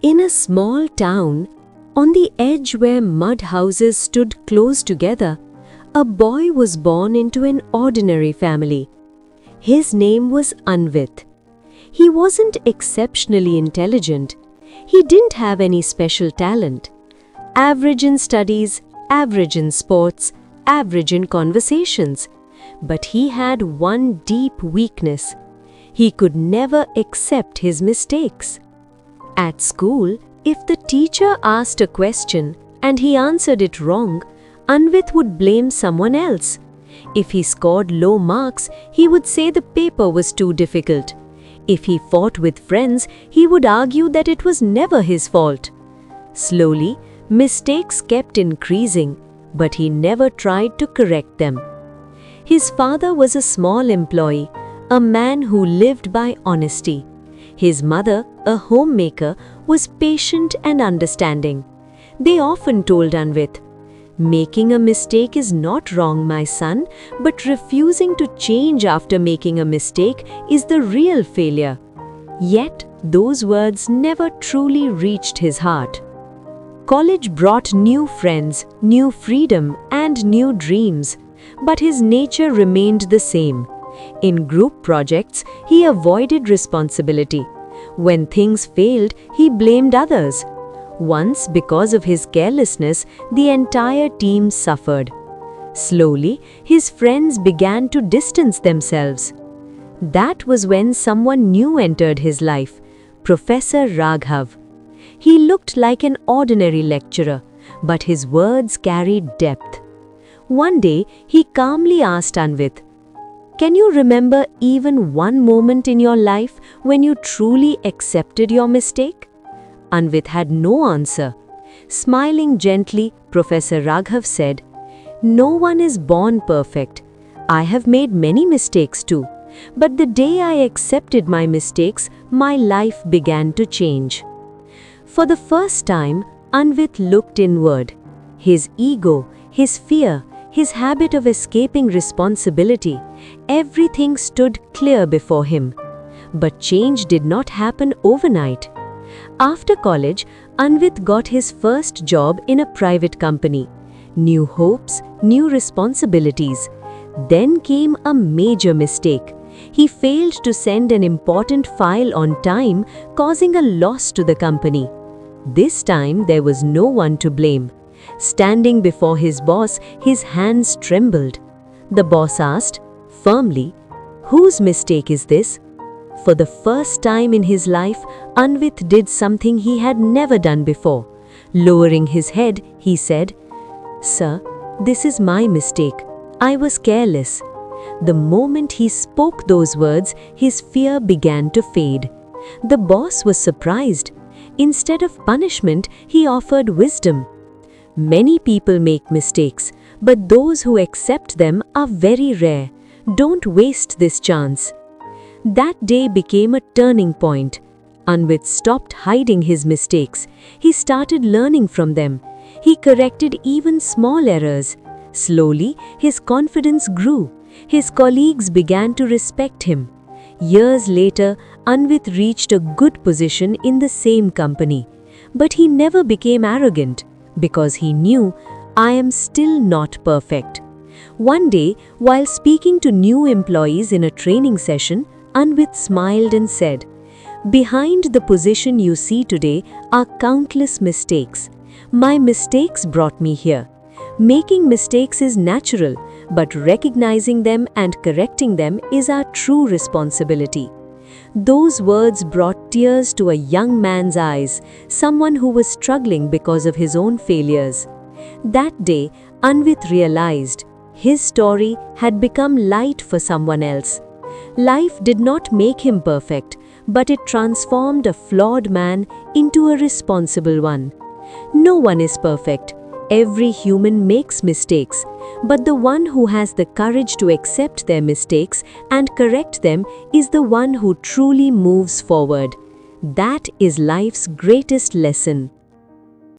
In a small town, on the edge where mud houses stood close together, a boy was born into an ordinary family. His name was Anvit. He wasn't exceptionally intelligent. He didn't have any special talent. Average in studies, average in sports, average in conversations. But he had one deep weakness. He could never accept his mistakes. At school, if the teacher asked a question and he answered it wrong, Anvit would blame someone else. If he scored low marks, he would say the paper was too difficult. If he fought with friends, he would argue that it was never his fault. Slowly, mistakes kept increasing, but he never tried to correct them. His father was a small employee, a man who lived by honesty. His mother, a homemaker, was patient and understanding. They often told Anvit, "Making a mistake is not wrong, my son, but refusing to change after making a mistake is the real failure." Yet, those words never truly reached his heart. College brought new friends, new freedom, and new dreams, but his nature remained the same. In group projects, he avoided responsibility. When things failed, he blamed others. Once, because of his carelessness, the entire team suffered. Slowly, his friends began to distance themselves. That was when someone new entered his life, Professor Raghav. He looked like an ordinary lecturer, but his words carried depth. One day, he calmly asked Anvit, "Can you remember even one moment in your life when you truly accepted your mistake?" Anvit had no answer. Smiling gently, Professor Raghav said, "No one is born perfect. I have made many mistakes too. But the day I accepted my mistakes, my life began to change." For the first time, Anvit looked inward. His ego, his fear, his habit of escaping responsibility, everything stood clear before him. But change did not happen overnight. After college, Anvit got his first job in a private company. New hopes, new responsibilities. Then came a major mistake. He failed to send an important file on time, causing a loss to the company. This time, there was no one to blame. Standing before his boss, his hands trembled. The boss asked, firmly, "Whose mistake is this?" For the first time in his life, Anvit did something he had never done before. Lowering his head, he said, "Sir, this is my mistake. I was careless." The moment he spoke those words, his fear began to fade. The boss was surprised. Instead of punishment, he offered wisdom. Many people make mistakes, but those who accept them are very rare. Don't waste this chance. That day became a turning point. Anvit stopped hiding his mistakes. He started learning from them. He corrected even small errors. Slowly, his confidence grew. His colleagues began to respect him. Years later, Anvit reached a good position in the same company. But he never became arrogant, because he knew, "I am still not perfect." One day, while speaking to new employees in a training session, Anvit smiled and said, "Behind the position you see today are countless mistakes. My mistakes brought me here. Making mistakes is natural, but recognizing them and correcting them is our true responsibility." Those words brought tears to a young man's eyes, someone who was struggling because of his own failures. That day, Anvit realized his story had become light for someone else. Life did not make him perfect, but it transformed a flawed man into a responsible one. No one is perfect. Every human makes mistakes, but the one who has the courage to accept their mistakes and correct them is the one who truly moves forward. That is life's greatest lesson.